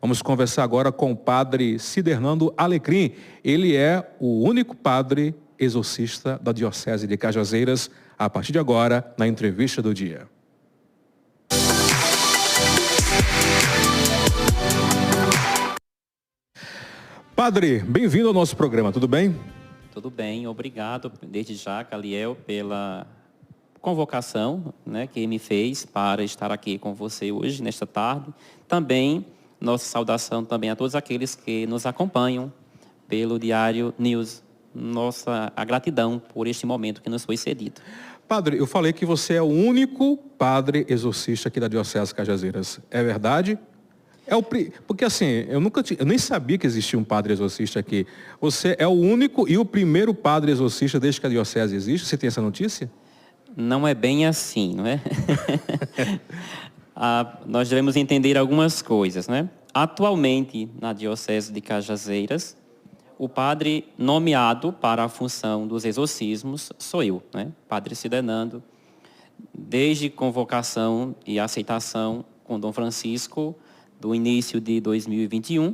Vamos conversar agora com o padre Cidernando Alecrim. Ele é o único padre exorcista da Diocese de Cajazeiras, a partir de agora, na entrevista do dia. Padre, bem-vindo ao nosso programa, tudo bem? Tudo bem, obrigado desde já, Caliel, pela convocação, que me fez para estar aqui com você hoje, nesta tarde. Também, nossa saudação também a todos aqueles que nos acompanham pelo Diário News. A gratidão por este momento que nos foi cedido. Padre, eu falei que você é o único padre exorcista aqui da Diocese Cajazeiras. É verdade? Porque assim, eu nem sabia que existia um padre exorcista aqui. Você é o único e o primeiro padre exorcista desde que a Diocese existe? Você tem essa notícia? Não é bem assim, não é? Nós devemos entender algumas coisas, né? Atualmente, na Diocese de Cajazeiras, o padre nomeado para a função dos exorcismos sou eu, né? Padre Cidernando, desde convocação e aceitação com Dom Francisco, do início de 2021,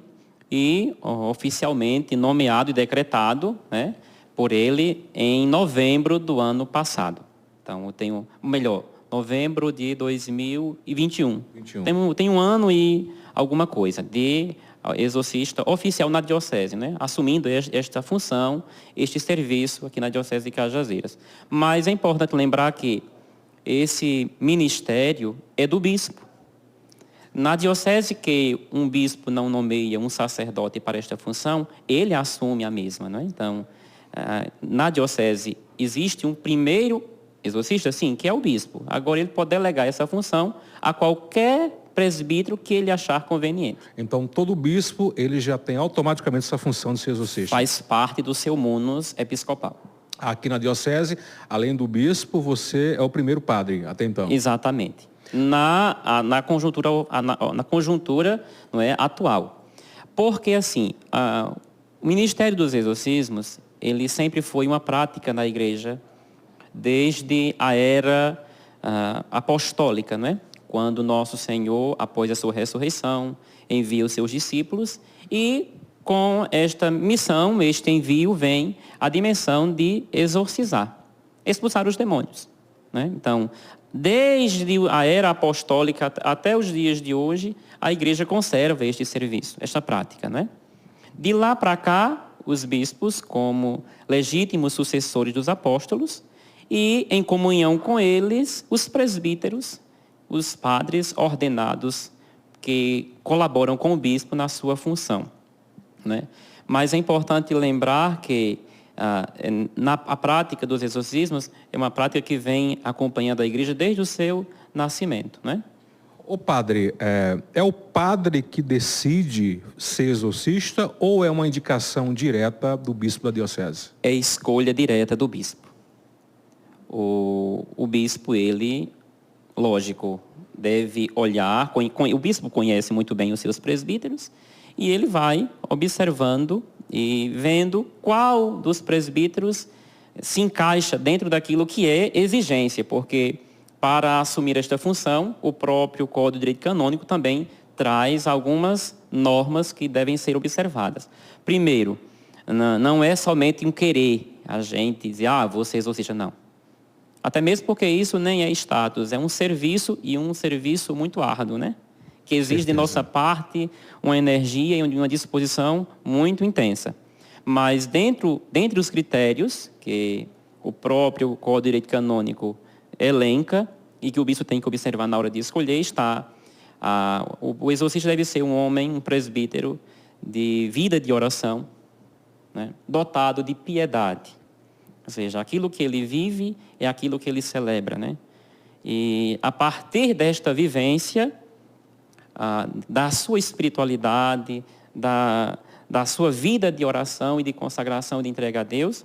e oficialmente nomeado e decretado, né, por ele em novembro do ano passado. Então, eu tenho, novembro de 2021. Tem um ano e alguma coisa de exorcista oficial na Diocese, né, assumindo esta função, este serviço aqui na Diocese de Cajazeiras. Mas é importante lembrar que esse ministério é do bispo. Na diocese que um bispo não nomeia um sacerdote para esta função, ele assume a mesma, não é? Então, na diocese existe um primeiro exorcista, sim, que é o bispo. Agora ele pode delegar essa função a qualquer presbítero que ele achar conveniente. Então, todo bispo, ele já tem automaticamente essa função de ser exorcista? Faz parte do seu munus episcopal. Aqui na diocese, além do bispo, você é o primeiro padre até então? Exatamente. Na conjuntura não é, atual. Porque, assim, o Ministério dos Exorcismos, ele sempre foi uma prática na Igreja desde a era apostólica, não é? Quando Nosso Senhor, após a sua ressurreição, envia os seus discípulos e, com esta missão, este envio, vem a dimensão de exorcizar, expulsar os demônios, né? Então, desde a era apostólica até os dias de hoje, a Igreja conserva este serviço, esta prática, né? De lá para cá, os bispos, como legítimos sucessores dos apóstolos, e em comunhão com eles, os presbíteros, os padres ordenados que colaboram com o bispo na sua função, né? Mas é importante lembrar que a prática dos exorcismos é uma prática que vem acompanhando a Igreja desde o seu nascimento, né? O padre, é o padre que decide ser exorcista ou é uma indicação direta do bispo da diocese? É escolha direta do bispo. O bispo, ele, lógico, deve olhar, o bispo conhece muito bem os seus presbíteros e ele vai observando e vendo qual dos presbíteros se encaixa dentro daquilo que é exigência, porque para assumir esta função, o próprio Código de Direito Canônico também traz algumas normas que devem ser observadas. Primeiro, não é somente um querer a gente dizer, vou ser exorcista, não. Até mesmo porque isso nem é status, é um serviço e um serviço muito árduo, né? Que exige de nossa parte uma energia e uma disposição muito intensa. Mas dentre os critérios que o próprio Código de Direito Canônico elenca e que o bispo tem que observar na hora de escolher está o exorcista deve ser um homem, um presbítero de vida de oração, né, dotado de piedade. Ou seja, aquilo que ele vive é aquilo que ele celebra, né? E a partir desta vivência, da sua espiritualidade, da sua vida de oração e de consagração, de entrega a Deus,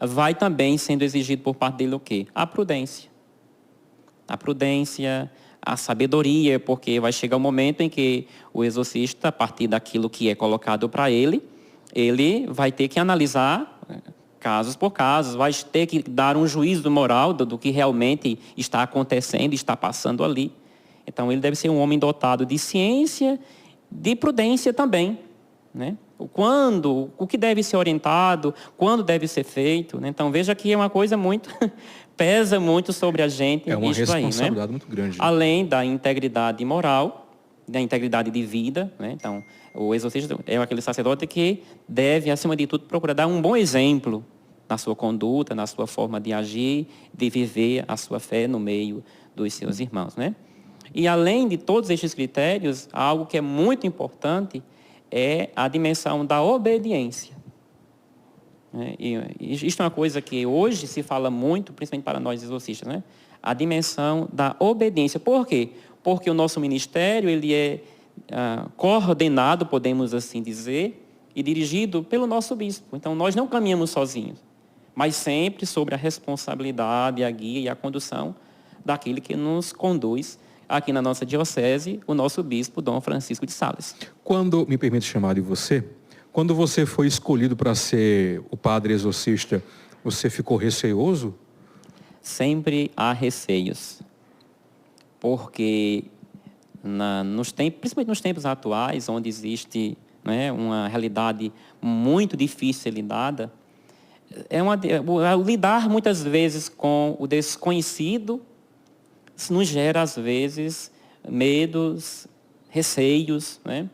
vai também sendo exigido por parte dele o quê? A prudência. A prudência, a sabedoria, porque vai chegar um momento em que o exorcista, a partir daquilo que é colocado para ele vai ter que analisar casos por casos, vai ter que dar um juízo moral do que realmente está acontecendo, está passando ali. Então, ele deve ser um homem dotado de ciência de prudência também, né? O que deve ser orientado, quando deve ser feito, né? Então, veja que é uma coisa muito, pesa muito sobre a gente. É uma isso aí, responsabilidade né? muito grande. Além da integridade moral, da integridade de vida, né? Então, o exorcista é aquele sacerdote que deve, acima de tudo, procurar dar um bom exemplo na sua conduta, na sua forma de agir, de viver a sua fé no meio dos seus irmãos, né? E além de todos estes critérios, algo que é muito importante é a dimensão da obediência. E isto é uma coisa que hoje se fala muito, principalmente para nós exorcistas, né? A dimensão da obediência. Por quê? Porque o nosso ministério ele é coordenado, podemos assim dizer, e dirigido pelo nosso bispo. Então, nós não caminhamos sozinhos, mas sempre sobre a responsabilidade, a guia e a condução daquele que nos conduz aqui na nossa diocese, o nosso bispo, Dom Francisco de Sales. Quando, me permite chamar de você, quando você foi escolhido para ser o padre exorcista, você ficou receoso? Sempre há receios, porque principalmente nos tempos atuais, onde existe, né, uma realidade muito difícil de ser lidada, lidar muitas vezes com o desconhecido nos gera, às vezes, medos, receios, né?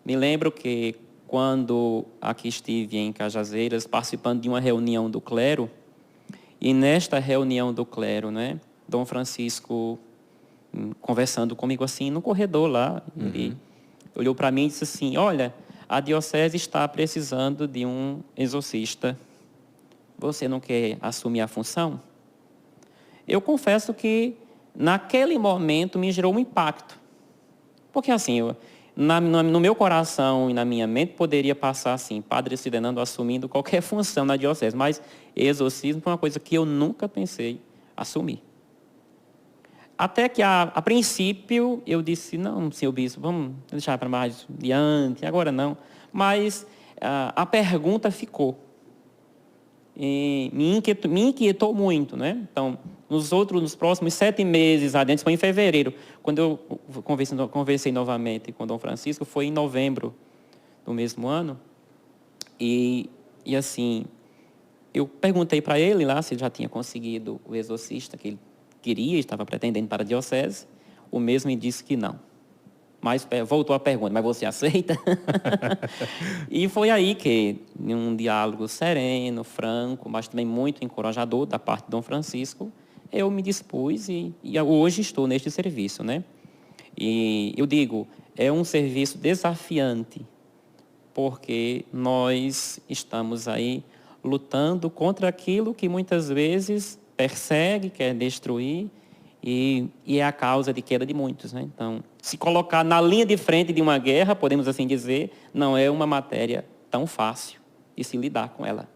Me lembro que, quando aqui estive em Cajazeiras, participando de uma reunião do clero, e nesta reunião do clero, né, Dom Francisco, conversando comigo assim, no corredor lá, ele olhou para mim e disse assim, olha, a diocese está precisando de um exorcista. Você não quer assumir a função? Eu confesso que, naquele momento, me gerou um impacto. Porque assim, no meu coração e na minha mente, poderia passar assim, Padre Sidenando assumindo qualquer função na diocese, mas exorcismo foi uma coisa que eu nunca pensei assumir. Até que, a princípio, eu disse, não, senhor bispo, vamos deixar para mais adiante, agora não. Mas a pergunta ficou. E me inquietou muito, né? Então, nos próximos 7 meses adiante, foi em fevereiro, quando eu conversei novamente com o Dom Francisco, foi em novembro do mesmo ano, e assim, eu perguntei para ele lá se ele já tinha conseguido o exorcista que ele queria, estava pretendendo para a diocese, o mesmo me disse que não. Mas voltou a pergunta, mas você aceita? E foi aí que, em um diálogo sereno, franco, mas também muito encorajador da parte de Dom Francisco, eu me dispus e hoje estou neste serviço, né? E eu digo, é um serviço desafiante, porque nós estamos aí lutando contra aquilo que muitas vezes persegue, quer destruir, e é a causa de queda de muitos, né? Então, se colocar na linha de frente de uma guerra, podemos assim dizer, não é uma matéria tão fácil de se lidar com ela,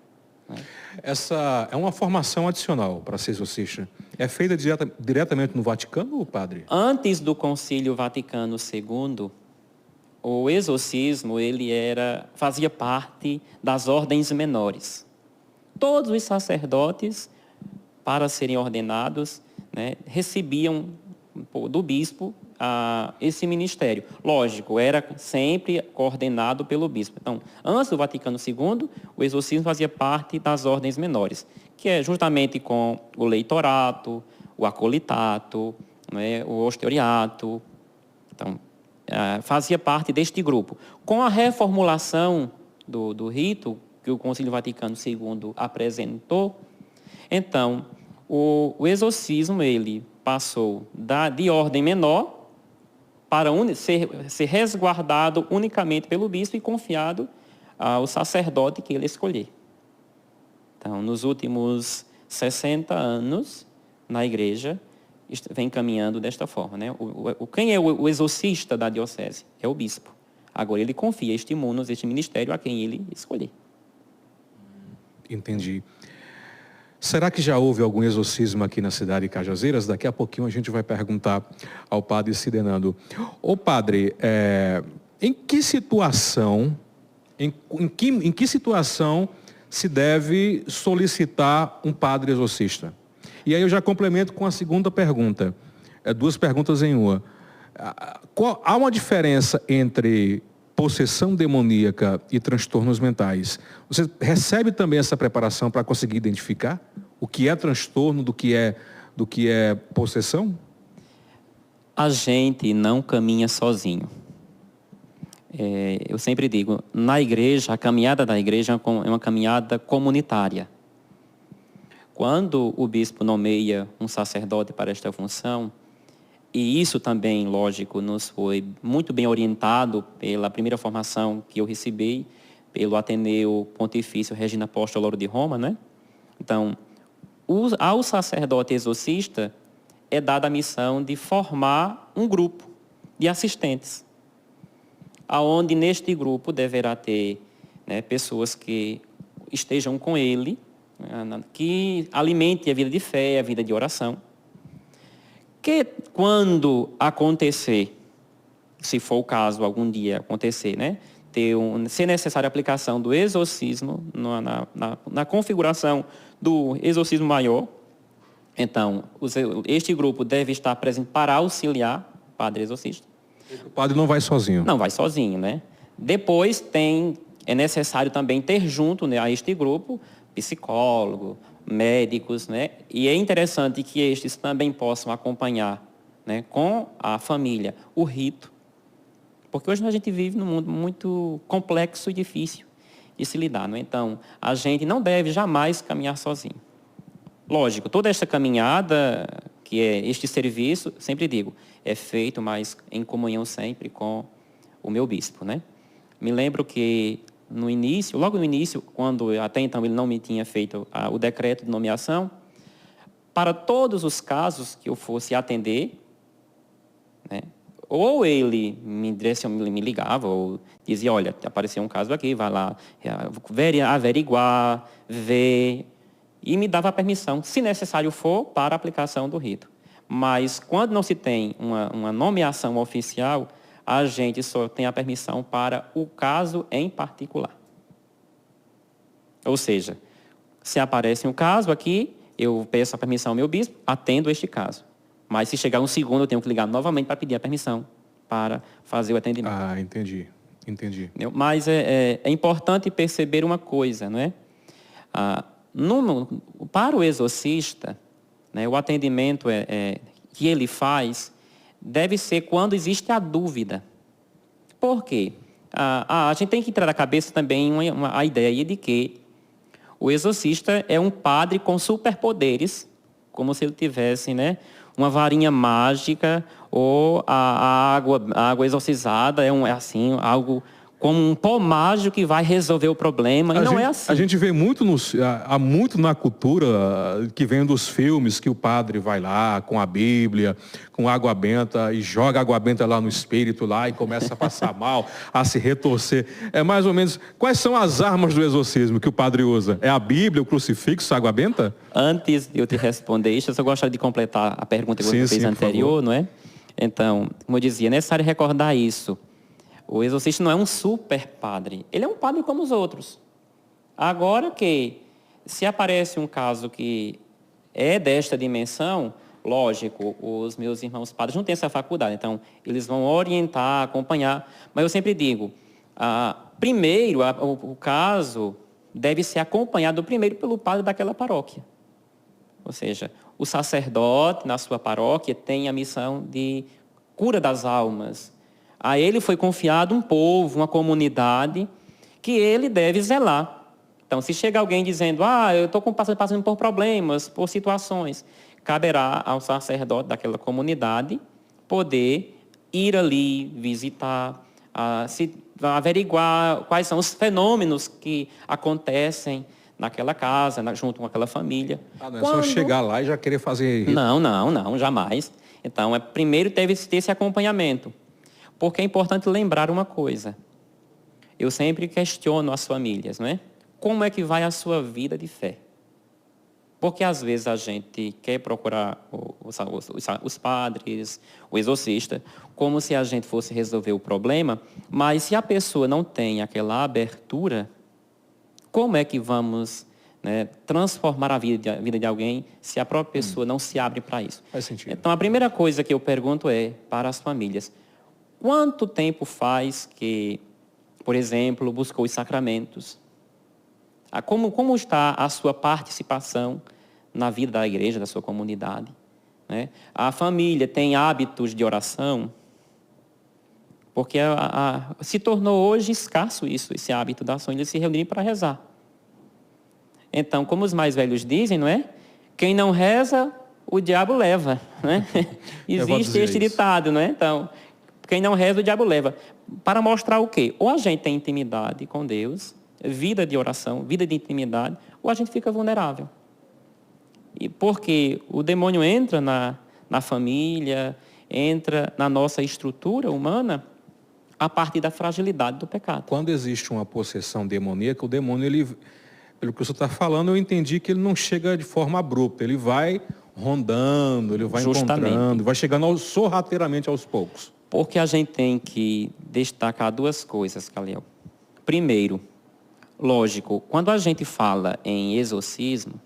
né? Essa é uma formação adicional para ser exorcista. É feita diretamente no Vaticano, padre? Antes do Concílio Vaticano II, o exorcismo fazia parte das ordens menores. Todos os sacerdotes, para serem ordenados, né, recebiam do bispo esse ministério. Lógico, era sempre coordenado pelo bispo. Então, antes do Vaticano II, o exorcismo fazia parte das ordens menores, que é justamente com o leitorato, o acolitato, né, o osteriato. Então, fazia parte deste grupo. Com a reformulação do rito que o Concílio Vaticano II apresentou, então, o exorcismo ele passou de ordem menor para ser resguardado unicamente pelo bispo e confiado ao sacerdote que ele escolher. Então, nos últimos 60 anos, na igreja, vem caminhando desta forma, né? Quem é o exorcista da diocese? É o bispo. Agora, ele confia este munus, este ministério, a quem ele escolher. Entendi. Será que já houve algum exorcismo aqui na cidade de Cajazeiras? Daqui a pouquinho a gente vai perguntar ao padre Sidenando. Ô padre, em que situação se deve solicitar um padre exorcista? E aí eu já complemento com a segunda pergunta. 2 perguntas em uma. Há uma diferença entre possessão demoníaca e transtornos mentais. Você recebe também essa preparação para conseguir identificar o que é transtorno do que é possessão? A gente não caminha sozinho. Eu sempre digo, na igreja, a caminhada da igreja é uma caminhada comunitária. Quando o bispo nomeia um sacerdote para esta função, e isso também, lógico, nos foi muito bem orientado pela primeira formação que eu recebi, pelo Ateneu Pontifício Regina Apostolo de Roma, né? Então, ao sacerdote exorcista é dada a missão de formar um grupo de assistentes, aonde neste grupo deverá ter, né, pessoas que estejam com ele, que alimente a vida de fé, a vida de oração, que quando acontecer, se for o caso algum dia acontecer, né, ser necessária a aplicação do exorcismo na configuração do exorcismo maior, então este grupo deve estar presente para auxiliar o padre exorcista. O padre não vai sozinho. Não vai sozinho, né? Depois é necessário também ter junto, né, a este grupo psicólogo, médicos, né? E é interessante que estes também possam acompanhar, né, com a família o rito, porque hoje a gente vive num mundo muito complexo e difícil de se lidar, né? Então, a gente não deve jamais caminhar sozinho. Lógico, toda esta caminhada, que é este serviço, sempre digo, é feito, mas em comunhão sempre com o meu bispo, né? Me lembro que logo no início, quando até então ele não me tinha feito o decreto de nomeação, para todos os casos que eu fosse atender, né, ou ele me ligava, ou dizia, olha, apareceu um caso aqui, vai lá averiguar, ver, e me dava a permissão, se necessário for, para a aplicação do rito. Mas quando não se tem uma nomeação oficial, a gente só tem a permissão para o caso em particular. Ou seja, se aparece um caso aqui, eu peço a permissão ao meu bispo, atendo este caso. Mas se chegar um segundo, eu tenho que ligar novamente para pedir a permissão para fazer o atendimento. Ah, entendi. Mas é importante perceber uma coisa, não é? Para o exorcista, né, o atendimento que ele faz deve ser quando existe a dúvida. Por quê? A gente tem que entrar na cabeça também a ideia de que o exorcista é um padre com superpoderes, como se ele tivesse, né, uma varinha mágica, ou a água exorcizada é assim, algo como um pó mágico que vai resolver o problema, e não é assim. A gente vê muito, há muito na cultura que vem dos filmes, que o padre vai lá com a Bíblia, com água benta, e joga água benta lá no espírito lá e começa a passar mal, a se retorcer. É mais ou menos, quais são as armas do exorcismo que o padre usa? É a Bíblia, o crucifixo, a água benta? Antes de eu te responder isso, eu só gostaria de completar a pergunta que você fez anterior, não é? Então, como eu dizia, é necessário recordar isso. O exorcista não é um super padre, ele é um padre como os outros. Agora que, se aparece um caso que é desta dimensão, lógico, os meus irmãos padres não têm essa faculdade, então eles vão orientar, acompanhar. Mas eu sempre digo, primeiro, o caso deve ser acompanhado primeiro pelo padre daquela paróquia. Ou seja, o sacerdote na sua paróquia tem a missão de cura das almas. A ele foi confiado um povo, uma comunidade, que ele deve zelar. Então, se chega alguém dizendo, eu estou passando por problemas, por situações, caberá ao sacerdote daquela comunidade poder ir ali, visitar, averiguar quais são os fenômenos que acontecem naquela casa, junto com aquela família. Não é só chegar lá e já querer fazer... Não, jamais. Então, primeiro deve ter esse acompanhamento. Porque é importante lembrar uma coisa. Eu sempre questiono as famílias, não é? Como é que vai a sua vida de fé? Porque às vezes a gente quer procurar os padres, o exorcista, como se a gente fosse resolver o problema, mas se a pessoa não tem aquela abertura, como é que vamos né, transformar a vida de alguém se a própria pessoa não se abre para isso. Faz sentido. Então, a primeira coisa que eu pergunto é para as famílias: quanto tempo faz que, por exemplo, buscou os sacramentos? Como está a sua participação na vida da igreja, da sua comunidade? Né? A família tem hábitos de oração? Porque se tornou hoje escasso esse hábito da oração, eles se reunirem para rezar. Então, como os mais velhos dizem, não é? Quem não reza, o diabo leva. Né? Existe este ditado, não é? Então, quem não reza, o diabo leva. Para mostrar o quê? Ou a gente tem intimidade com Deus, vida de oração, vida de intimidade, ou a gente fica vulnerável. E porque o demônio entra na família, entra na nossa estrutura humana a partir da fragilidade do pecado. Quando existe uma possessão demoníaca, o demônio, ele, pelo que você está falando, eu entendi que ele não chega de forma abrupta, ele vai rondando, ele vai encontrando, vai chegando sorrateiramente aos poucos. Porque a gente tem que destacar duas coisas, Caliel. Primeiro, lógico, quando a gente fala em exorcismo,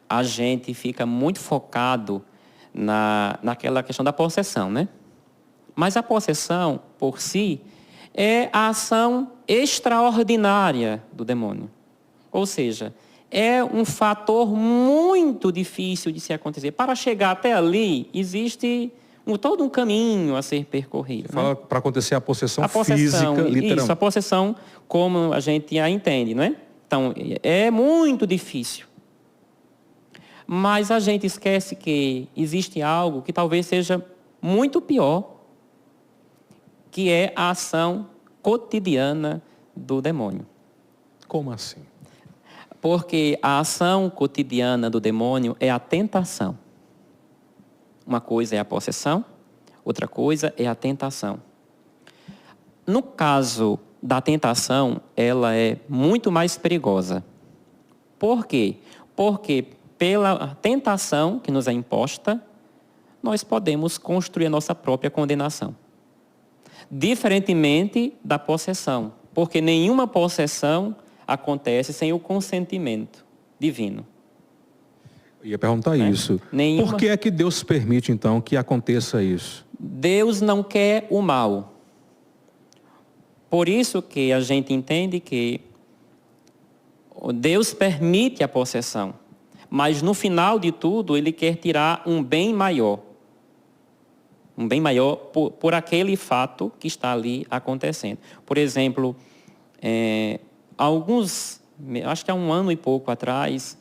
a gente fica muito focado naquela questão da possessão, né? Mas a possessão, por si, é a ação extraordinária do demônio. Ou seja, é um fator muito difícil de se acontecer. Para chegar até ali, existe todo um caminho a ser percorrido. Fala, né? Para acontecer a possessão física, literalmente. Isso, a possessão como a gente a entende, não é? Então, é muito difícil. Mas a gente esquece que existe algo que talvez seja muito pior, que é a ação cotidiana do demônio. Como assim? Porque a ação cotidiana do demônio é a tentação. Uma coisa é a possessão, outra coisa é a tentação. No caso da tentação, ela é muito mais perigosa. Por quê? Porque pela tentação que nos é imposta, nós podemos construir a nossa própria condenação. Diferentemente da possessão, porque nenhuma possessão acontece sem o consentimento divino. Eu ia perguntar isso. Por que é que Deus permite, então, que aconteça isso? Deus não quer o mal. Por isso que a gente entende que Deus permite a possessão, mas no final de tudo Ele quer tirar um bem maior. Um bem maior por aquele fato que está ali acontecendo. Por exemplo, acho que há um ano e pouco atrás,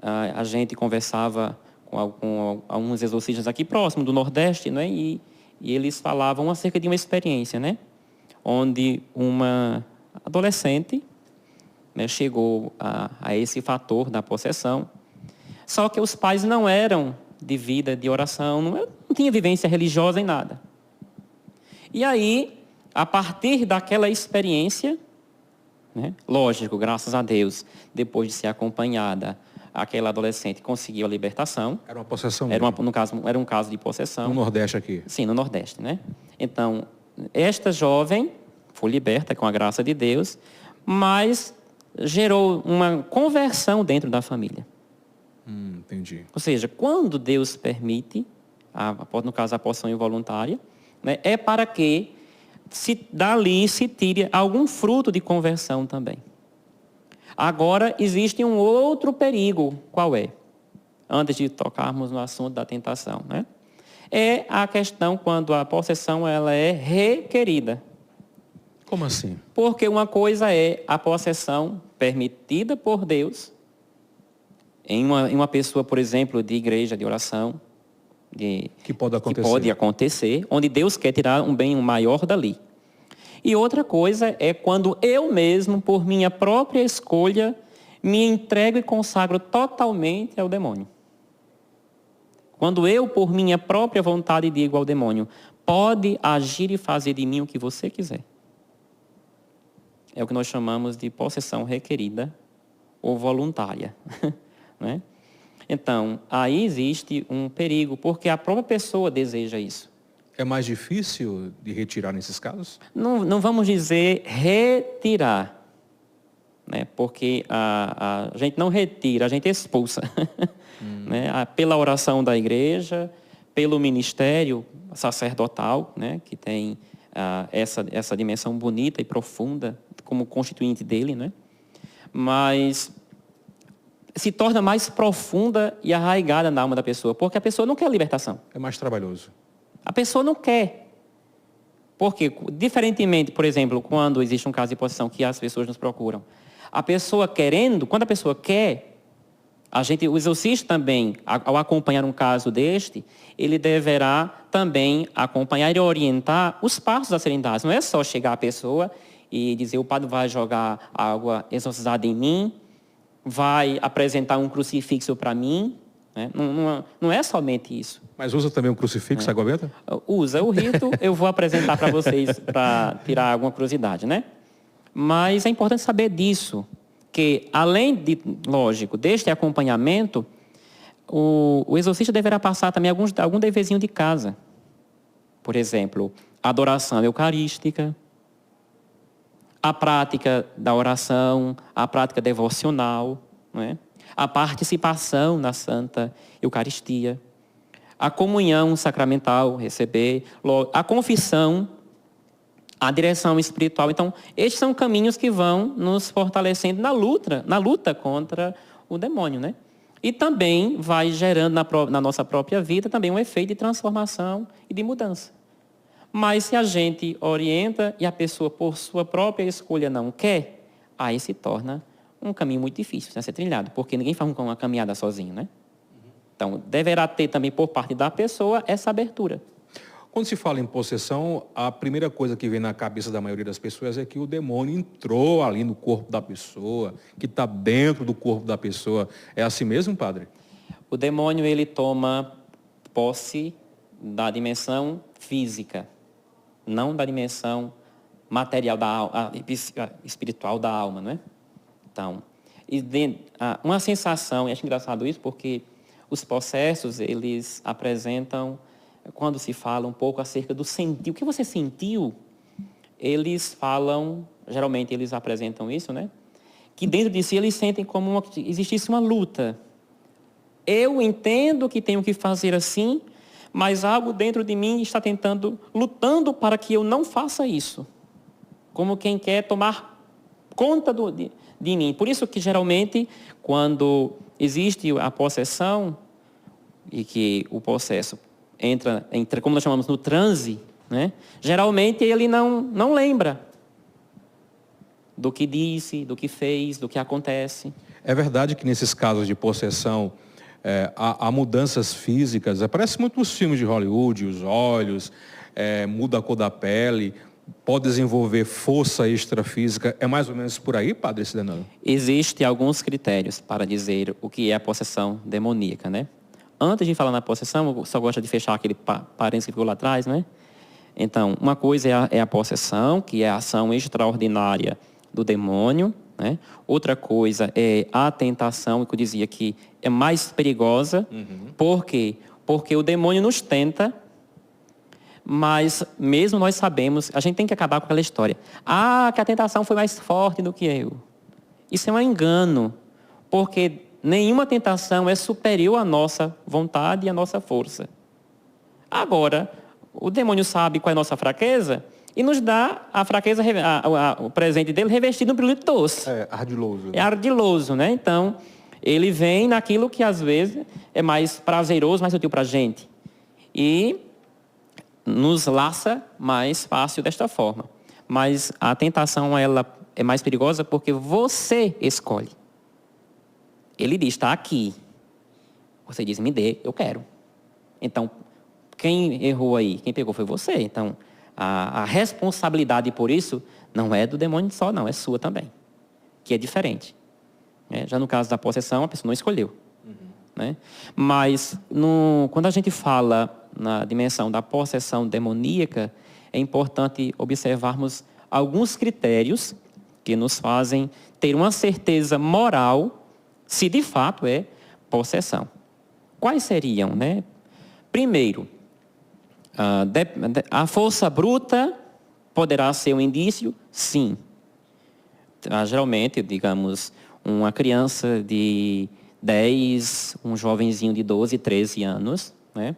a gente conversava com alguns exorcistas aqui próximo do Nordeste, né? E eles falavam acerca de uma experiência, né? Onde uma adolescente, né, chegou a esse fator da possessão, só que os pais não eram de vida de oração, não tinha vivência religiosa em nada. E aí, a partir daquela experiência, né, lógico, graças a Deus, depois de ser acompanhada, aquela adolescente conseguiu a libertação. Era uma possessão? No caso, era um caso de possessão. No Nordeste aqui? Sim, no Nordeste, né? Então, esta jovem foi liberta com a graça de Deus, mas gerou uma conversão dentro da família. Entendi. Ou seja, quando Deus permite, no caso a possessão involuntária, né, é para que dali se tire algum fruto de conversão também. Agora, existe um outro perigo. Qual é? Antes de tocarmos no assunto da tentação, né? É a questão quando a possessão ela é requerida. Como assim? Porque uma coisa é a possessão permitida por Deus em uma pessoa, por exemplo, de igreja, de oração, que pode acontecer, onde Deus quer tirar um bem maior dali. E outra coisa é quando eu mesmo, por minha própria escolha, me entrego e consagro totalmente ao demônio. Quando eu, por minha própria vontade, digo ao demônio, pode agir e fazer de mim o que você quiser. É o que nós chamamos de possessão requerida ou voluntária. Né? Então, aí existe um perigo, porque a própria pessoa deseja isso. É mais difícil de retirar nesses casos? Não vamos dizer retirar. né? Porque a gente não retira, a gente expulsa. Né? Pela oração da igreja, pelo ministério sacerdotal, né? Que tem essa dimensão bonita e profunda como constituinte dele, né? Mas se torna mais profunda e arraigada na alma da pessoa, porque a pessoa não quer libertação. É mais trabalhoso. A pessoa não quer. Porque, diferentemente, por exemplo, quando existe um caso de possessão que as pessoas nos procuram, a pessoa querendo, quando a pessoa quer, o exorcista também, ao acompanhar um caso deste, ele deverá também acompanhar e orientar os passos a serem dados. Não é só chegar à pessoa e dizer, o padre vai jogar água exorcizada em mim, vai apresentar um crucifixo para mim, né? Não é somente isso. Mas usa também um crucifixo, água benta? Usa o rito, eu vou apresentar para vocês para tirar alguma curiosidade, né? Mas é importante saber disso, que além de, lógico, deste acompanhamento, o exorcista deverá passar também algum deverzinho de casa. Por exemplo, a adoração eucarística, a prática da oração, a prática devocional, né? A participação na Santa Eucaristia, a comunhão sacramental, receber, a confissão, a direção espiritual. Então, estes são caminhos que vão nos fortalecendo na luta contra o demônio, né? E também vai gerando na nossa própria vida também um efeito de transformação e de mudança. Mas se a gente orienta e a pessoa, por sua própria escolha, não quer, aí se torna um caminho muito difícil de ser trilhado, porque ninguém faz uma caminhada sozinho, né? Então, deverá ter também por parte da pessoa essa abertura. Quando se fala em possessão, a primeira coisa que vem na cabeça da maioria das pessoas é que o demônio entrou ali no corpo da pessoa, que está dentro do corpo da pessoa. É assim mesmo, padre? O demônio, ele toma posse da dimensão física, não da dimensão material, espiritual da alma, não é? Então, uma sensação, e acho engraçado isso, porque os possessos, eles apresentam, quando se fala um pouco acerca do sentir, o que você sentiu, eles falam, geralmente eles apresentam isso, né? Que dentro de si eles sentem como existisse uma luta. Eu entendo que tenho que fazer assim, mas algo dentro de mim está lutando para que eu não faça isso. Como quem quer tomar conta de mim. Por isso que, geralmente, quando existe a possessão, e que o possesso entra, como nós chamamos, no transe, né? Geralmente ele não lembra do que disse, do que fez, do que acontece. É verdade que nesses casos de possessão, há mudanças físicas, aparece muito nos filmes de Hollywood, os olhos, muda a cor da pele, pode desenvolver força extrafísica, é mais ou menos por aí, padre Cidenano? Existem alguns critérios para dizer o que é a possessão demoníaca, né? Antes de falar na possessão, eu só gosto de fechar aquele parênteses que ficou lá atrás, né? Então, uma coisa é a possessão, que é a ação extraordinária do demônio, né? Outra coisa é a tentação, que eu dizia que é mais perigosa. Por quê? Porque o demônio nos tenta, mas mesmo nós sabemos, a gente tem que acabar com aquela história. Que a tentação foi mais forte do que eu. Isso é um engano, porque nenhuma tentação é superior à nossa vontade e à nossa força. Agora, o demônio sabe qual é a nossa fraqueza e nos dá a fraqueza, o presente dele revestido no pirulito doce. É ardiloso. Né? É ardiloso, né? Então, ele vem naquilo que às vezes é mais prazeroso, mais útil para a gente. E nos laça mais fácil desta forma. Mas a tentação, ela é mais perigosa porque você escolhe. Ele diz, está aqui. Você diz, me dê, eu quero. Então, quem errou aí? Quem pegou foi você. Então, a responsabilidade por isso não é do demônio só, não. É sua também. Que é diferente. Já no caso da possessão, a pessoa não escolheu. Né? Mas, quando a gente fala na dimensão da possessão demoníaca, é importante observarmos alguns critérios que nos fazem ter uma certeza moral se de fato é possessão. Quais seriam, né? Primeiro, a força bruta poderá ser um indício? Sim. Geralmente, digamos, uma criança de 10, um jovenzinho de 12, 13 anos, né?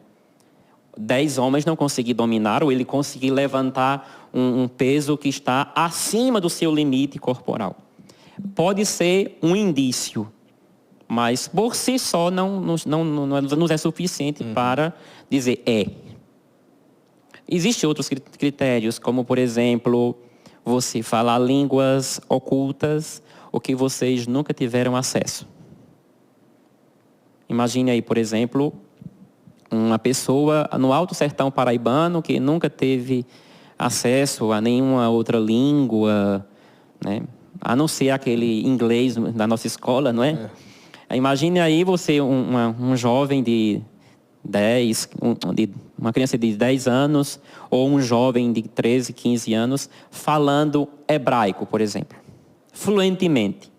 10 homens não conseguir dominar, ou ele conseguir levantar um peso que está acima do seu limite corporal. Pode ser um indício, mas por si só não nos é suficiente para dizer é. Existem outros critérios, como, por exemplo, você falar línguas ocultas ou que vocês nunca tiveram acesso. Imagine aí, por exemplo, uma pessoa no Alto Sertão paraibano que nunca teve acesso a nenhuma outra língua, né? A não ser aquele inglês da nossa escola, não é? Imagine aí você, um jovem de 10, uma criança de 10 anos, ou um jovem de 13, 15 anos, falando hebraico, por exemplo, fluentemente.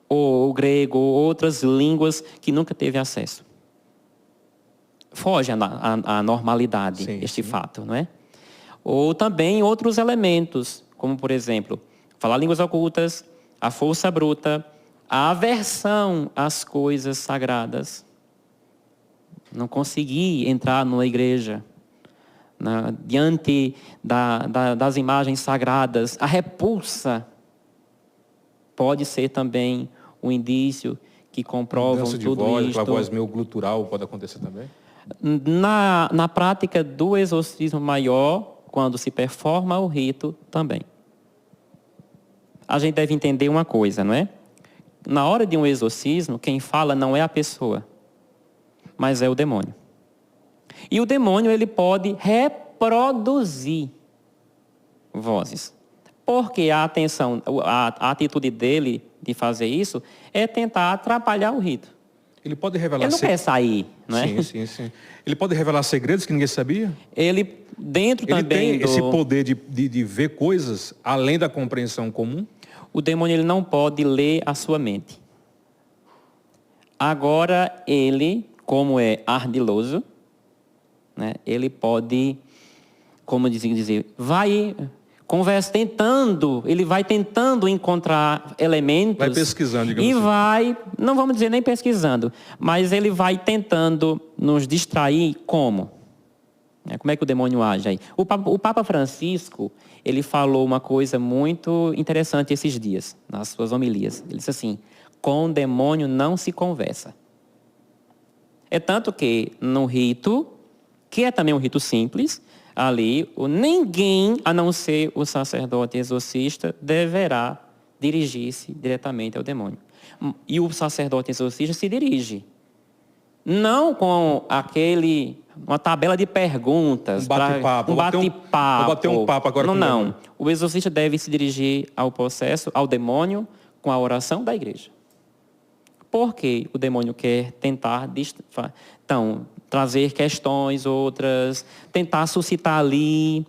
Ou grego, ou outras línguas que nunca teve acesso. Foge à normalidade, este fato, não é? Ou também outros elementos, como, por exemplo, falar línguas ocultas, a força bruta, a aversão às coisas sagradas. Não conseguir entrar numa igreja, diante das imagens sagradas. A repulsa pode ser também um indício que comprova tudo isso. Mudança de voz, a voz meio glutural pode acontecer também? Na prática do exorcismo maior, quando se performa o rito, também. A gente deve entender uma coisa, não é? Na hora de um exorcismo, quem fala não é a pessoa, mas é o demônio. E o demônio, ele pode reproduzir vozes. Porque a atitude dele de fazer isso é tentar atrapalhar o rito. Ele pode revelar... Ele não quer sair, não é? Sim. Ele pode revelar segredos que ninguém sabia? Ele tem esse poder de ver coisas além da compreensão comum? O demônio, ele não pode ler a sua mente. Agora, ele, como é ardiloso, né, ele pode, como dizer, ele vai tentando encontrar elementos. Vai pesquisando, digamos assim. E não vamos dizer nem pesquisando, mas ele vai tentando nos distrair como? Como é que o demônio age aí? O Papa Francisco, ele falou uma coisa muito interessante esses dias, nas suas homilias. Ele disse assim: com o demônio não se conversa. É tanto que no rito, que é também um rito simples, ali, ninguém, a não ser o sacerdote exorcista, deverá dirigir-se diretamente ao demônio. E o sacerdote exorcista se dirige. Não com uma tabela de perguntas. Um bate-papo. Vou bater um papo agora com o demônio. Não. O exorcista deve se dirigir ao processo, ao demônio, com a oração da igreja. Porque o demônio quer tentar trazer questões, outras, tentar suscitar ali,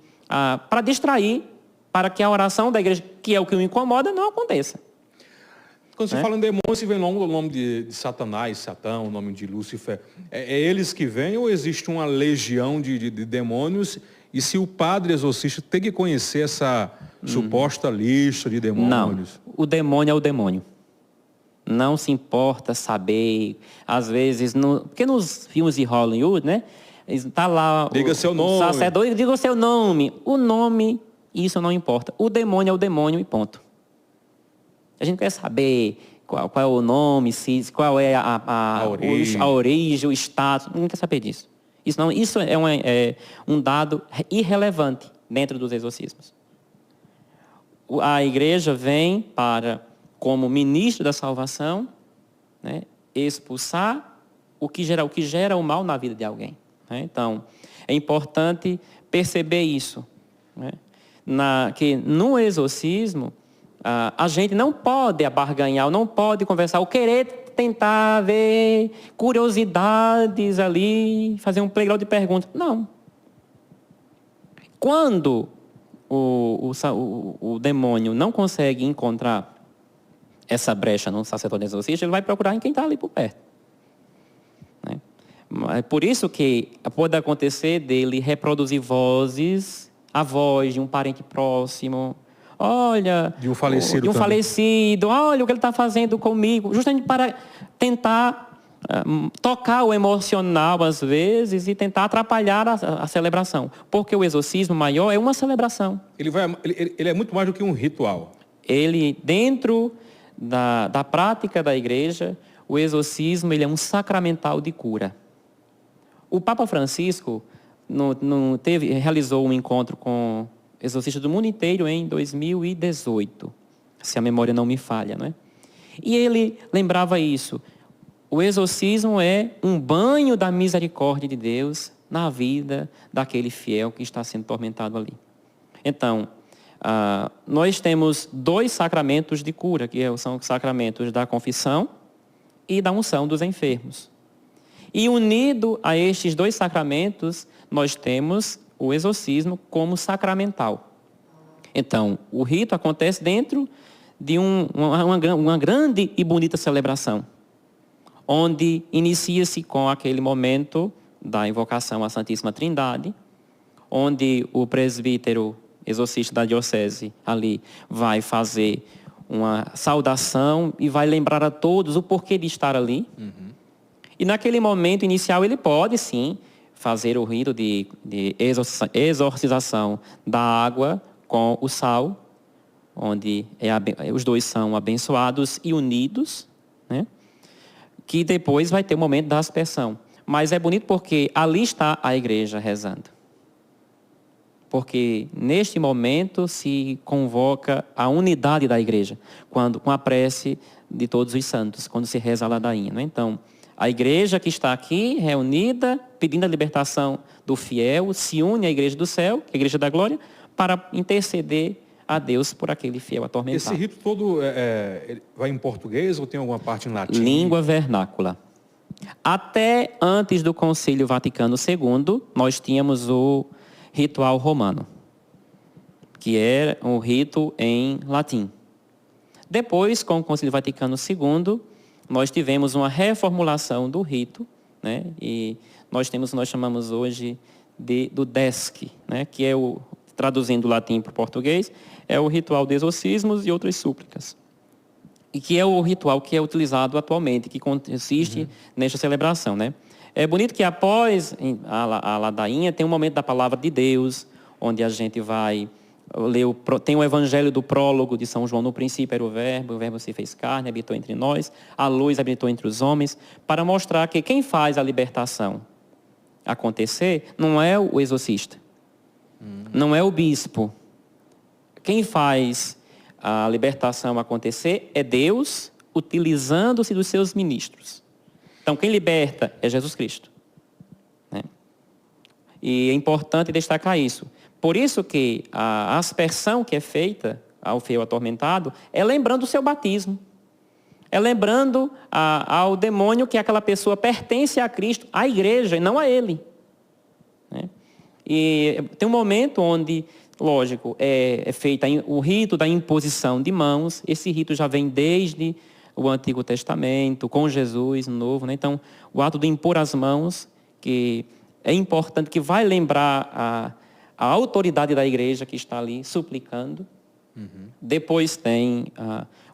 para distrair, para que a oração da igreja, que é o que o incomoda, não aconteça. Quando você fala em demônio, você vê logo o nome de Satanás, Satã, o nome de Lúcifer. É eles que vêm ou existe uma legião de demônios? E se o padre exorcista tem que conhecer essa suposta lista de demônios? Não, o demônio é o demônio. Não se importa saber, às vezes, porque nos filmes de Hollywood, né? Está lá diga seu nome. O sacerdote, diga o seu nome. O nome, isso não importa. O demônio é o demônio e ponto. A gente quer saber qual é o nome, qual é a origem, o status. Não quer saber disso. Isso é um dado irrelevante dentro dos exorcismos. A igreja vem como ministro da salvação, né, expulsar o que gera o mal na vida de alguém. Né? Então, é importante perceber isso. Né? Que no exorcismo, a gente não pode abarganhar, não pode conversar, ou querer tentar ver curiosidades ali, fazer um playground de perguntas. Não. Quando o demônio não consegue encontrar essa brecha no sacerdote exorcista, ele vai procurar em quem está ali por perto. Né? É por isso que pode acontecer dele reproduzir vozes, a voz de um parente próximo, olha... De um falecido De um também. falecido, olha o que ele está fazendo comigo. Justamente para tentar tocar o emocional, às vezes, e tentar atrapalhar a celebração. Porque o exorcismo maior é uma celebração. Ele é muito mais do que um ritual. Ele, dentro da prática da igreja, o exorcismo ele é um sacramental de cura. O Papa Francisco realizou um encontro com exorcistas do mundo inteiro em 2018, se a memória não me falha, não é? E ele lembrava isso. O exorcismo é um banho da misericórdia de Deus na vida daquele fiel que está sendo tormentado ali. Então, nós temos 2 sacramentos de cura, que são os sacramentos da confissão e da unção dos enfermos. E unido a estes 2 sacramentos, nós temos o exorcismo como sacramental. Então, o rito acontece dentro de uma grande e bonita celebração, onde inicia-se com aquele momento da invocação à Santíssima Trindade, onde o presbítero exorcista da diocese ali vai fazer uma saudação e vai lembrar a todos o porquê de estar ali. Uhum. E naquele momento inicial ele pode, sim, fazer o rito de exorcização da água com o sal, onde os 2 são abençoados e unidos, né? Que depois vai ter o momento da aspersão. Mas é bonito porque ali está a igreja rezando. Porque neste momento se convoca a unidade da igreja, com a prece de todos os santos, quando se reza a ladainha, né? Então, a igreja que está aqui, reunida, pedindo a libertação do fiel, se une à igreja do céu, a igreja da glória, para interceder a Deus por aquele fiel atormentado. Esse rito todo vai em português ou tem alguma parte em latim? Língua vernácula. Até antes do Concílio Vaticano II, nós tínhamos o ritual romano, que era um rito em latim. Depois, com o Concílio Vaticano II, nós tivemos uma reformulação do rito, né? E nós chamamos hoje do DESC, né? Que é traduzindo do latim para o português, é o ritual de exorcismos e outras súplicas. E que é o ritual que é utilizado atualmente, que consiste nesta celebração, né? É bonito que após a ladainha tem um momento da palavra de Deus, onde a gente vai ler tem o evangelho do prólogo de São João. No princípio era o verbo se fez carne, habitou entre nós, a luz habitou entre os homens, para mostrar que quem faz a libertação acontecer não é o exorcista, não é o bispo. Quem faz a libertação acontecer é Deus, utilizando-se dos seus ministros. Então, quem liberta é Jesus Cristo, né? E é importante destacar isso. Por isso que a aspersão que é feita ao fiel atormentado é lembrando o seu batismo. É lembrando ao demônio que aquela pessoa pertence a Cristo, à igreja, e não a ele, né? E tem um momento onde, lógico, é feita o rito da imposição de mãos. Esse rito já vem desde o Antigo Testamento, com Jesus no Novo, né? Então, o ato de impor as mãos, que é importante, que vai lembrar a autoridade da igreja que está ali suplicando. Depois tem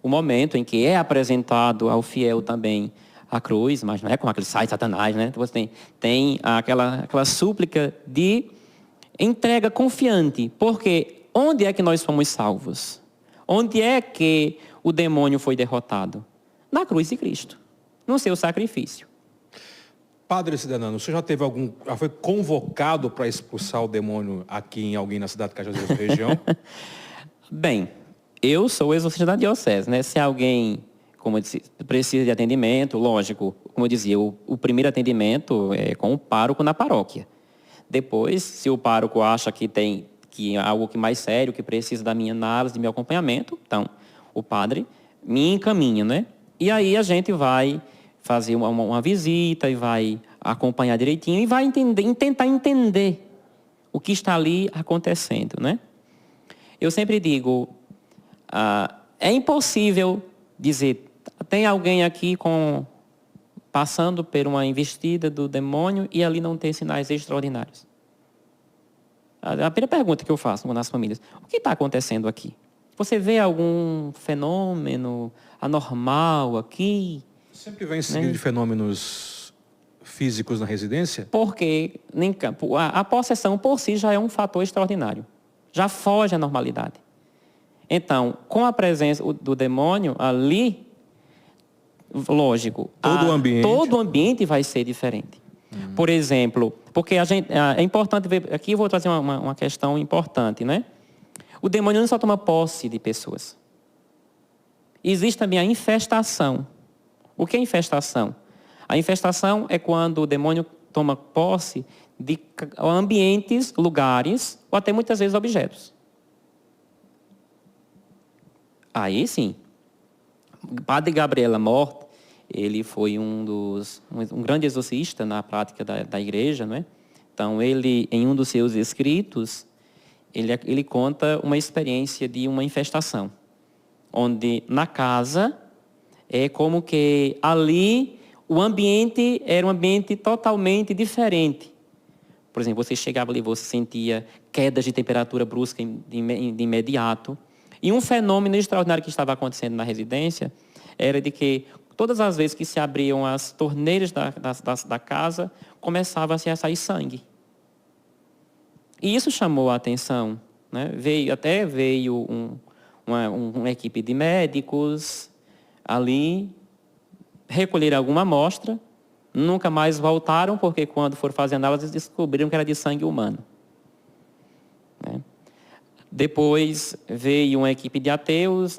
o momento em que é apresentado ao fiel também a cruz, mas não é como aquele sai Satanás, né? Você tem aquela súplica de entrega confiante, porque onde é que nós fomos salvos? Onde é que o demônio foi derrotado? Na cruz de Cristo, no seu sacrifício. Padre Cidenano, você já foi convocado para expulsar o demônio aqui em alguém na cidade de Cajazeiras região? Bem, eu sou exorcista da diocese, né? Se alguém, como eu disse, precisa de atendimento, lógico, como eu dizia, o primeiro atendimento é com o pároco na paróquia. Depois, se o pároco acha que tem algo que mais sério, que precisa da minha análise, do meu acompanhamento, então o padre me encaminha, né? E aí a gente vai fazer uma visita e vai acompanhar direitinho e vai tentar entender o que está ali acontecendo, né? Eu sempre digo, é impossível dizer, tem alguém aqui passando por uma investida do demônio e ali não tem sinais extraordinários. A primeira pergunta que eu faço nas famílias, o que está acontecendo aqui? Você vê algum fenômeno anormal aqui? Sempre vem seguido de fenômenos físicos na residência? Porque a possessão por si já é um fator extraordinário. Já foge à normalidade. Então, com a presença do demônio ali, lógico, todo o ambiente vai ser diferente. Por exemplo, porque é importante ver, aqui eu vou trazer uma questão importante, né? O demônio não só toma posse de pessoas. Existe também a infestação. O que é infestação? A infestação é quando o demônio toma posse de ambientes, lugares, ou até muitas vezes objetos. Aí sim. O padre Gabriel Amorth, ele foi um grande exorcista na prática da igreja, não é? Então, ele, em um dos seus escritos, ele conta uma experiência de uma infestação, onde na casa é como que ali o ambiente era um ambiente totalmente diferente. Por exemplo, você chegava ali, você sentia quedas de temperatura brusca de imediato. E um fenômeno extraordinário que estava acontecendo na residência era de que todas as vezes que se abriam as torneiras da casa, começava a sair sangue. E isso chamou a atenção, né? Veio uma equipe de médicos ali, recolheram alguma amostra, nunca mais voltaram, porque quando foram fazer análises, descobriram que era de sangue humano. Né? Depois veio uma equipe de ateus,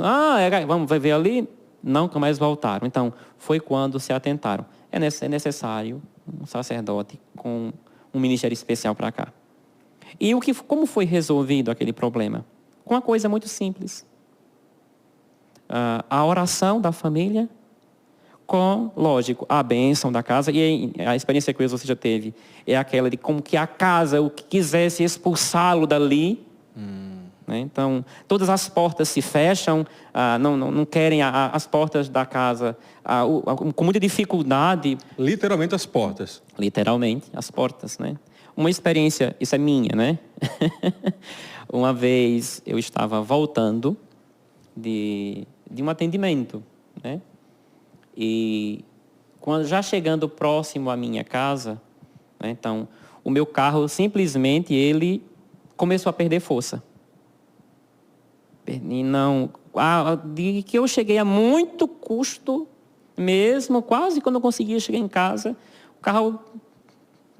vamos ver ali, nunca mais voltaram. Então, foi quando se atentaram. É necessário um sacerdote com um ministério especial para cá. E como foi resolvido aquele problema? Com uma coisa muito simples. A oração da família, com, lógico, a bênção da casa. E a experiência que o exorcista teve é aquela de como que a casa, o que quisesse expulsá-lo dali. Né? Então, todas as portas se fecham, não querem as portas da casa com muita dificuldade. Literalmente as portas. Literalmente, as portas, né? Uma experiência, isso é minha, né? Uma vez eu estava voltando de um atendimento, né? E já chegando próximo à minha casa, né? Então, o meu carro simplesmente ele começou a perder força. E não, de que eu cheguei a muito custo mesmo, quase quando eu conseguia chegar em casa, o carro.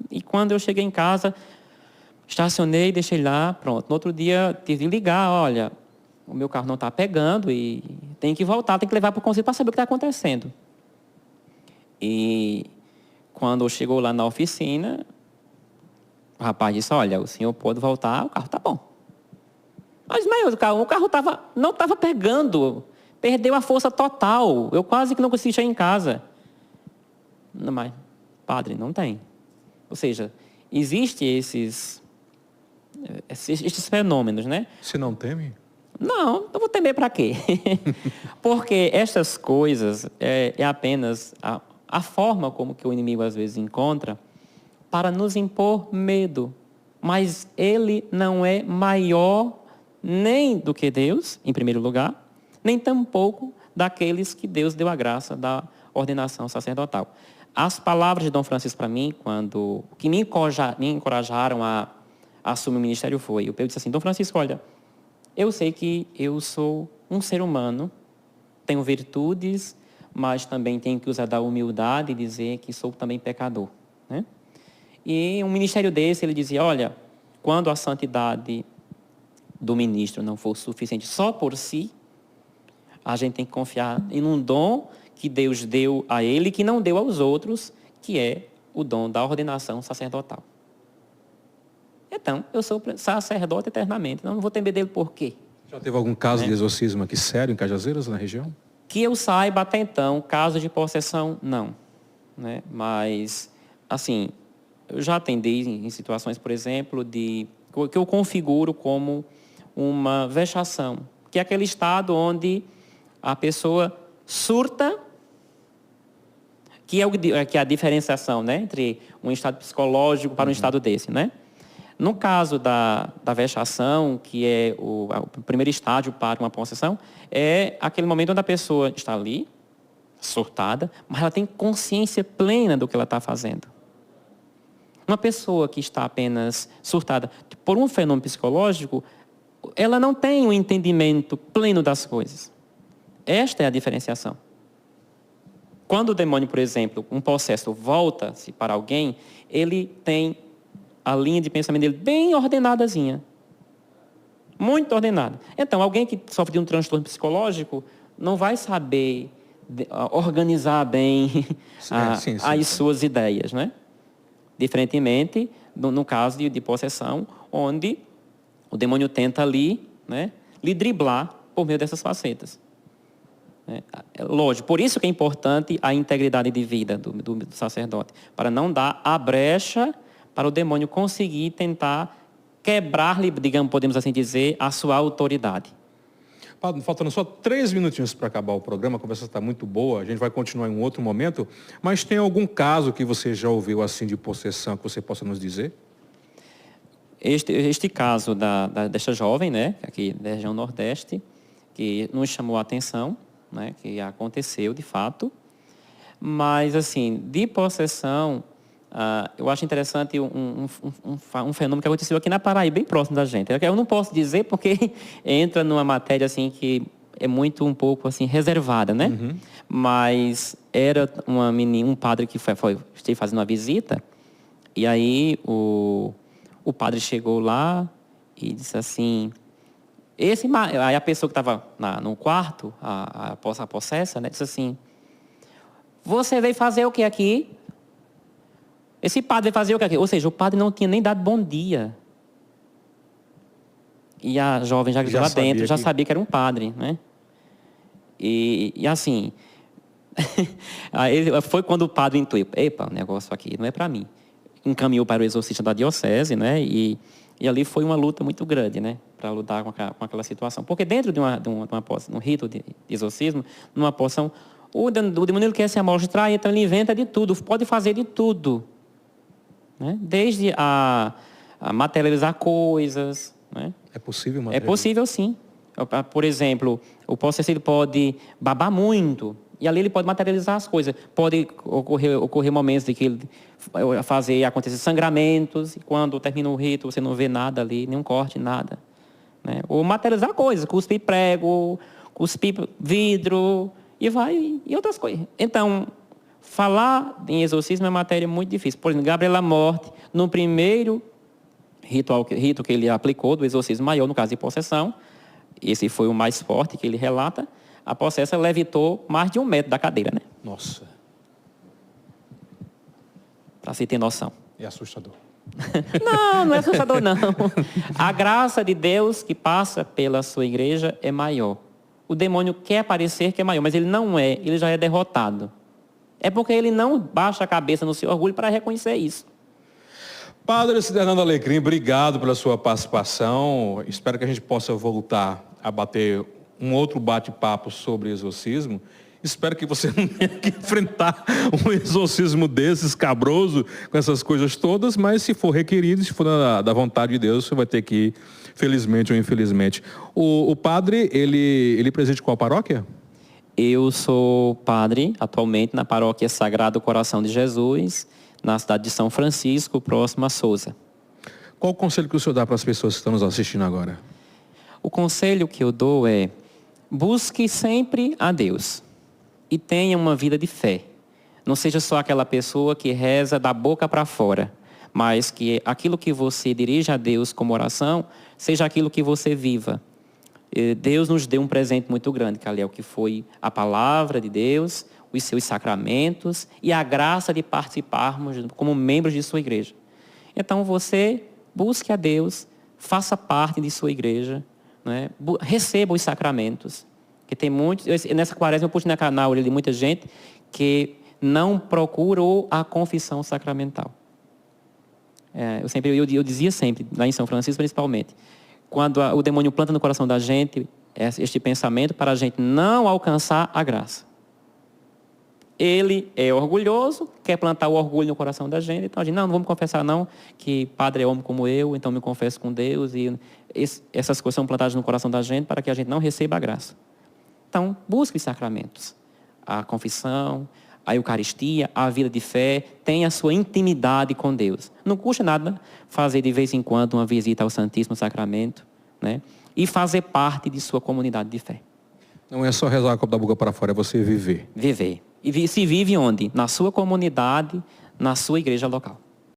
E quando eu cheguei em casa, estacionei, deixei lá, pronto. No outro dia, tive que ligar, olha, o meu carro não está pegando e tem que voltar, tem que levar para o conselho para saber o que está acontecendo. E quando chegou lá na oficina, o rapaz disse, olha, o senhor pode voltar, o carro está bom. Mas o carro não estava pegando, perdeu a força total, eu quase que não consegui chegar em casa. Não, mas, padre, não tem. Ou seja, existem esses fenômenos, né? Você não teme? Não vou temer para quê? Porque estas coisas é apenas a forma como que o inimigo às vezes encontra para nos impor medo. Mas ele não é maior nem do que Deus, em primeiro lugar, nem tampouco daqueles que Deus deu a graça da ordenação sacerdotal. As palavras de Dom Francisco para mim, que me encorajaram a assumir o ministério foi, eu disse assim, Dom Francisco, olha, eu sei que eu sou um ser humano, tenho virtudes, mas também tenho que usar da humildade e dizer que sou também pecador. Né? E um ministério desse, ele dizia, olha, quando a santidade do ministro não for suficiente só por si, a gente tem que confiar em um dom que Deus deu a ele, que não deu aos outros, que é o dom da ordenação sacerdotal. Então, eu sou sacerdote eternamente, não vou temer dele por quê? Já teve algum caso de exorcismo aqui sério em Cajazeiras, na região? Que eu saiba até então, caso de possessão, não. Né? Mas, assim, eu já atendi em situações, por exemplo, que eu configuro como uma vexação, que é aquele estado onde a pessoa surta, que é a diferenciação, né, entre um estado psicológico para um estado desse, né? No caso da vexação, que é o primeiro estágio para uma possessão, é aquele momento onde a pessoa está ali, surtada, mas ela tem consciência plena do que ela está fazendo. Uma pessoa que está apenas surtada por um fenômeno psicológico, ela não tem um entendimento pleno das coisas. Esta é a diferenciação. Quando o demônio, por exemplo, um possesso volta-se para alguém, ele tem a linha de pensamento dele bem ordenadazinha. Muito ordenada. Então, alguém que sofre de um transtorno psicológico não vai saber organizar bem as suas ideias, né? Diferentemente, no caso de possessão, onde o demônio tenta ali, né, lhe driblar por meio dessas facetas. Lógico, por isso que é importante a integridade de vida do sacerdote, para não dar a brecha para o demônio conseguir tentar quebrar-lhe, digamos, podemos assim dizer, a sua autoridade. Padre, faltando só 3 minutinhos para acabar o programa, a conversa está muito boa, a gente vai continuar em um outro momento, mas tem algum caso que você já ouviu assim de possessão que você possa nos dizer? Este caso desta jovem, né, aqui da região Nordeste, que nos chamou a atenção, né, que aconteceu de fato, mas assim, de possessão, eu acho interessante um fenômeno que aconteceu aqui na Paraíba, bem próximo da gente. Eu não posso dizer porque entra numa matéria assim que é muito um pouco assim reservada, né? Uhum. Mas era um padre que esteve fazendo uma visita, e aí o padre chegou lá e disse assim, aí a pessoa que estava no quarto, a possessa, né, disse assim, você veio fazer o que aqui? Esse padre veio fazer o que aqui? Ou seja, o padre não tinha nem dado bom dia. E a jovem já gritou lá dentro, já sabia que era um padre, né? E assim, aí foi quando o padre intuiu, epa, o negócio aqui não é para mim. Encaminhou para o exorcista da diocese, né? E ali foi uma luta muito grande, né? Para lutar com aquela situação. Porque dentro de uma poção, um rito de exorcismo, numa poção, o demônio quer se amostrar, então ele inventa de tudo, pode fazer de tudo. Né? Desde a materializar coisas. Né? É possível materializar? É possível, sim. Por exemplo, o possessivo pode babar muito, e ali ele pode materializar as coisas. Pode ocorrer momentos de que ele acontecer sangramentos, e quando termina o rito você não vê nada ali, nenhum corte, nada. Né? Ou materializar coisas, cuspir prego, cuspir vidro, e outras coisas. Então, falar em exorcismo é matéria muito difícil. Por exemplo, Gabriela Morte, no primeiro rito que ele aplicou, do exorcismo maior, no caso de possessão, esse foi o mais forte que ele relata, a possessa levitou mais de 1 metro da cadeira, né? Nossa. Para você ter noção. É assustador. Não é assustador, não. A graça de Deus que passa pela sua igreja é maior. O demônio quer parecer que é maior, mas ele não é, ele já é derrotado. É porque ele não baixa a cabeça no seu orgulho para reconhecer isso. Padre Fernando Alecrim, obrigado pela sua participação. Espero que a gente possa voltar a bater um outro bate-papo sobre exorcismo. Espero que você não tenha que enfrentar um exorcismo desse, escabroso, com essas coisas todas, mas se for requerido, se for da vontade de Deus, você vai ter que ir, felizmente ou infelizmente. O padre, ele preside qual paróquia? Eu sou padre, atualmente, na paróquia Sagrado Coração de Jesus, na cidade de São Francisco, próximo a Sousa. Qual o conselho que o senhor dá para as pessoas que estão nos assistindo agora? O conselho que eu dou é, busque sempre a Deus e tenha uma vida de fé. Não seja só aquela pessoa que reza da boca para fora, mas que aquilo que você dirige a Deus como oração, seja aquilo que você viva. Deus nos deu um presente muito grande, Caliel, que foi a palavra de Deus, os seus sacramentos e a graça de participarmos como membros de sua igreja. Então você busque a Deus, faça parte de sua igreja, né? Receba os sacramentos. Que tem muitos, nessa quaresma eu puxo na orelha de muita gente que não procurou a confissão sacramental. Eu dizia sempre, lá em São Francisco principalmente, quando o demônio planta no coração da gente este pensamento para a gente não alcançar a graça. ele é orgulhoso, quer plantar o orgulho no coração da gente, então a gente, não vamos confessar não, que padre é homem como eu, então me confesso com Deus, e essas coisas são plantadas no coração da gente para que a gente não receba a graça. Então, busque os sacramentos, a confissão, a Eucaristia, a vida de fé, tenha a sua intimidade com Deus. Não custa nada fazer de vez em quando uma visita ao Santíssimo Sacramento, né? E fazer parte de sua comunidade de fé. Não é só rezar com a boca para fora, é você viver. Viver. E se vive onde? Na sua comunidade, na sua igreja local.